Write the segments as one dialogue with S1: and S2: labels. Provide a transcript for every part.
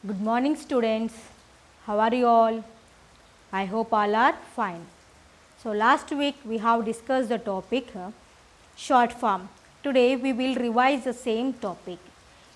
S1: Good morning students. How are you all? I hope all are fine. So last week we have discussed the topic short form. Today we will revise the same topic.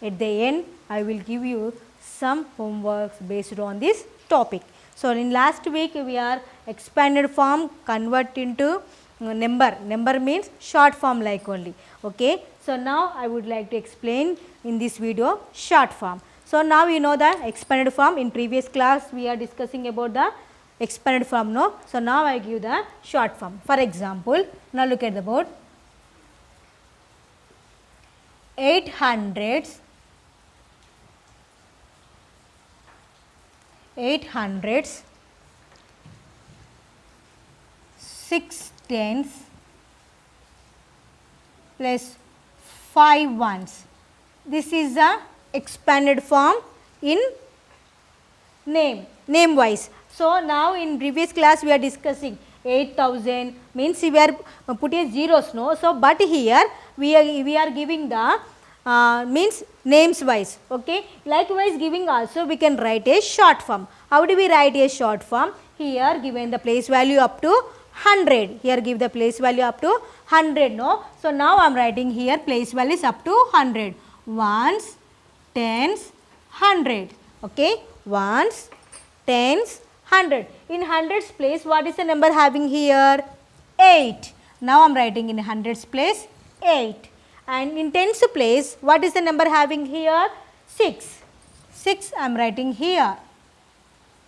S1: At the end I will give you some homeworks based on this topic. So in last week we are expanded form convert into number. Number means short form like only. Okay. So now I would like to explain in this video short form. So now you know the expanded form. In previous class we are discussing about the expanded form, no. So now I give the short form. For example, now look at the board. 800s, 6 tens plus 5 ones. This is the expanded form in name wise. So now in previous class we are discussing 8000 means we are putting zeros, no. So but here we are giving the means names wise. Okay. Likewise giving also we can write a short form. How do we write a short form? Here given the place value up to 100. Here give the place value up to 100, no. So now I am writing here place value is up to 100. Ones, tens, 100. Okay. Ones, tens, 100. In hundreds place what is the number having here? 8. Now I am writing in hundreds place 8. And in tens place what is the number having here? 6. 6 I am writing here.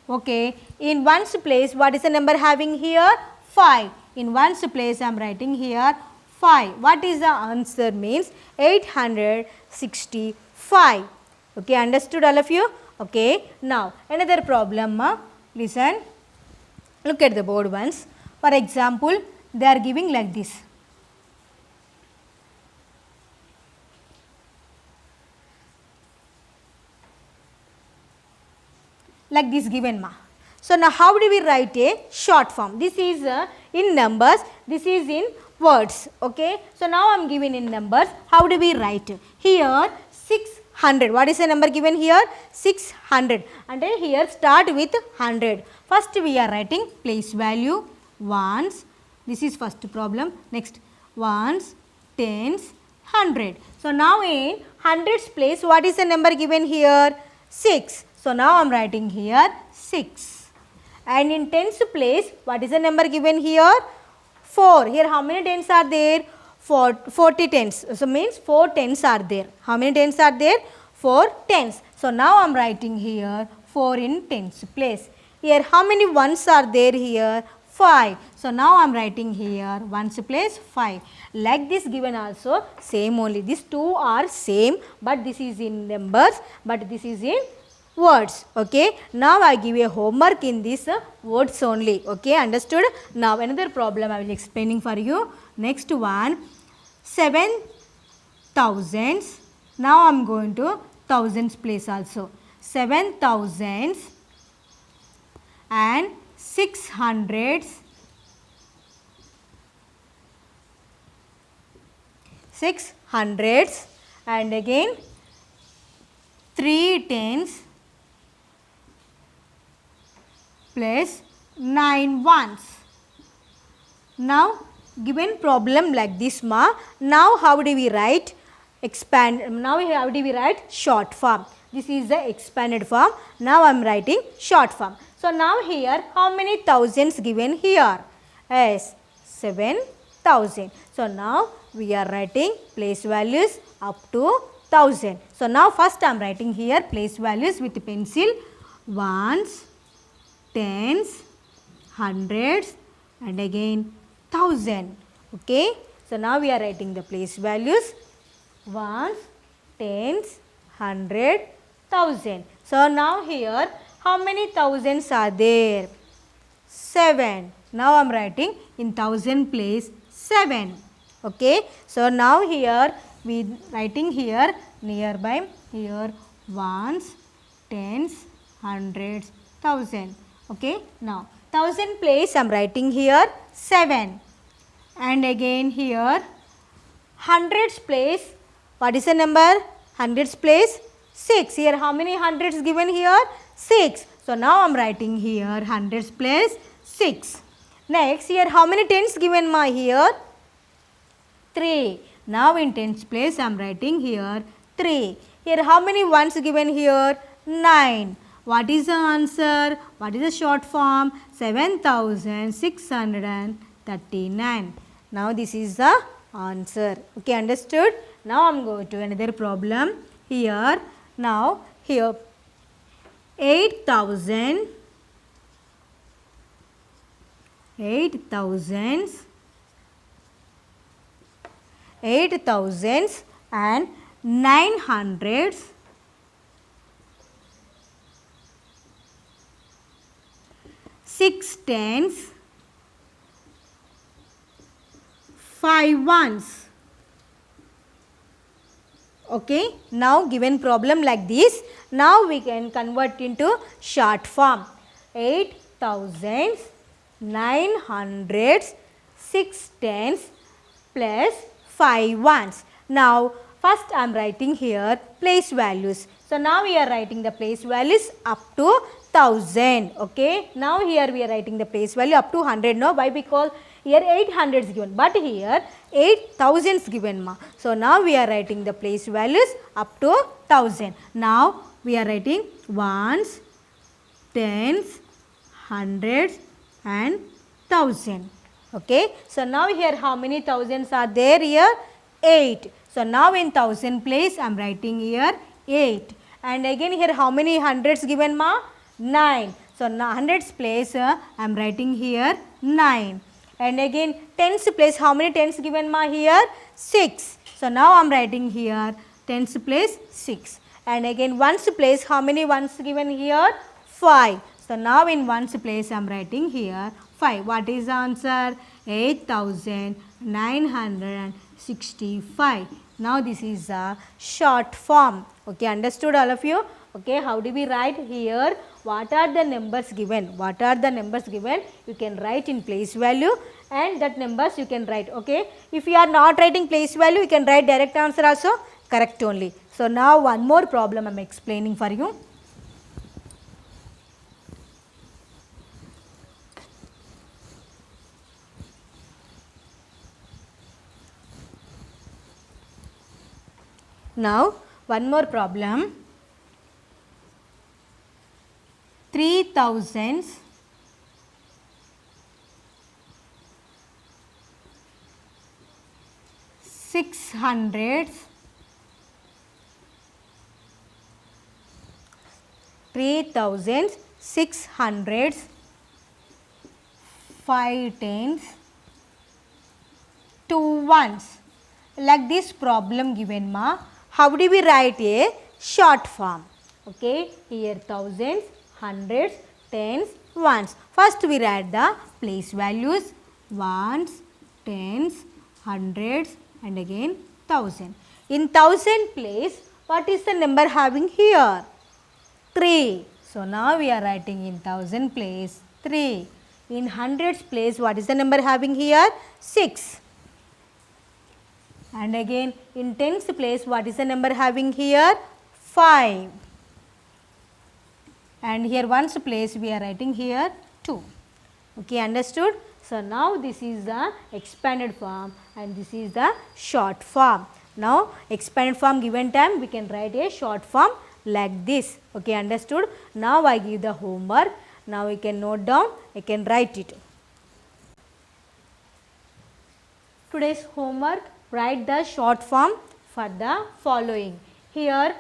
S1: Okay. In ones place what is the number having here? 5. In ones place I am writing here 5. What is the answer means 865. Okay, understood all of you? Okay. Now another problem, listen, look at the board once. For example, they are giving like this. Like this given, ma. So now how do we write a short form? This is in numbers, this is in words. Okay. So now I am giving in numbers. How do we write? Here 600. What is the number given here? 600. And then here start with 100. First we are writing place value ones. This is first problem. Next ones, tens, 100. So now in hundreds place what is the number given here? 6. So now I am writing here 6. And in tens place what is the number given here? 4. Here how many tens are there? 40 tens. So means 4 tens are there. How many tens are there? 4 tens. So now I am writing here 4 in tens place. Here how many ones are there here? 5. So now I am writing here ones place 5. Like this given also same only. These two are same but this is in numbers but this is in words. Okay. Now I give a homework in this words only. Okay. Understood? Now another problem I will explaining for you. Next one 7 thousands. Now I am going to thousands place also. 7 thousands and 600s, 600s and again 3 tens plus 9 ones. Now given problem like this, ma. Now how do we write now how do we write short form? This is the expanded form. Now I am writing short form. So now here how many thousands given here? Yes, 7,000. So now we are writing place values up to 1000. So now first I am writing here place values with pencil ones, tens, hundreds and again 1000. Okay. So now we are writing the place values ones, tens, 100, 1000. So now here how many thousands are there? 7. Now I am writing in 1000 place 7. Okay. So now here we writing here nearby here ones, tens, hundreds, 1000. Okay. Now 1000 place I am writing here 7 and again here hundreds place what is the number? Hundreds place 6. Here how many hundreds given here? 6. So now I am writing here hundreds place 6. Next here how many tens given ma here? 3. Now in tens place I am writing here 3. Here how many ones given here? 9. What is the answer? What is the short form? 7639. Now this is the answer. Okay, understood? Now I am going to another problem. Here, now here 8,000 and 900 6 tens 5 ones. Okay, now given problem like this, now we can convert into short form. 8,900 6 tens plus 5 ones. Now first I am writing here place values. So now we are writing the place values up to 1000. Okay, now here we are writing the place value up to 100. No, why? Because here 800 is given, but here 8000 is given ma. So now we are writing the place values up to 1000. Now we are writing ones, tens, hundreds and 1000. Okay, so now here how many thousands are there here? 8. So now in 1000 place I am writing here 8. And again here how many hundreds given ma? 9. So now hundreds place I am writing here 9. And again tens place how many tens given ma here? 6. So now I am writing here tens place 6. And again ones place how many ones given here? 5. So now in ones place I am writing here 5. What is the answer? 8,965. Now this is a short form. Okay, understood all of you? Okay, how do we write here? What are the numbers given? What are the numbers given? You can write in place value and that numbers you can write. Okay, if you are not writing place value, you can write direct answer also, correct only. So now one more problem I am explaining for you. Now one more problem. 3,000 600 3,600 5 tens 2 ones. Like this problem given ma, how do we write a short form? Okay, here thousands, hundreds, tens, ones. First we write the place values, ones, tens, hundreds and again 1000. In 1000 place, what is the number having here? 3. So now we are writing in 1000 place 3. In hundreds place, what is the number having here? 6. And again in tens place, what is the number having here? 5. And here ones place we are writing here 2. Okay, understood? So now this is the expanded form and this is the short form. Now expanded form given time we can write a short form like this. Okay, understood? Now I give the homework. Now we can note down, I can write it. Today's homework, write the short form for the following. Here,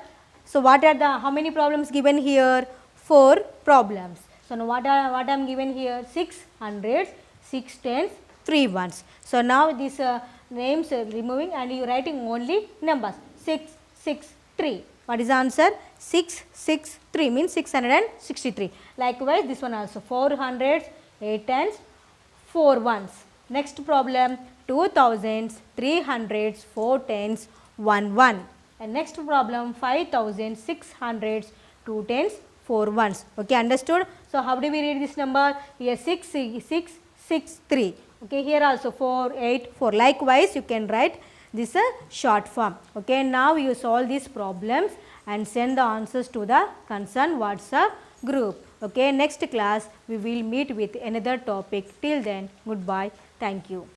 S1: so what are the, how many problems given here? 4 problems. So now what I am given here? 6 hundreds, 6 tens, 3 ones. So now these names removing and you writing only numbers 6, 6, 3. What is the answer? 6, 6, 3 means 663. Likewise this one also 4 hundreds, 8 tens, 4 ones. Next problem 2000s, 300s, 4 tens, 1 1. And next problem 5600s, 2 tens, 4 ones. Okay, understood? So how do we read this number? Here 6, 6, 6, 6, 3. Okay, here also 4, 8, 4. Likewise you can write This is a short form. Okay, now you solve these problems and send the answers to the concerned WhatsApp group. Okay, next class we will meet with another topic. Till then, goodbye. Thank you.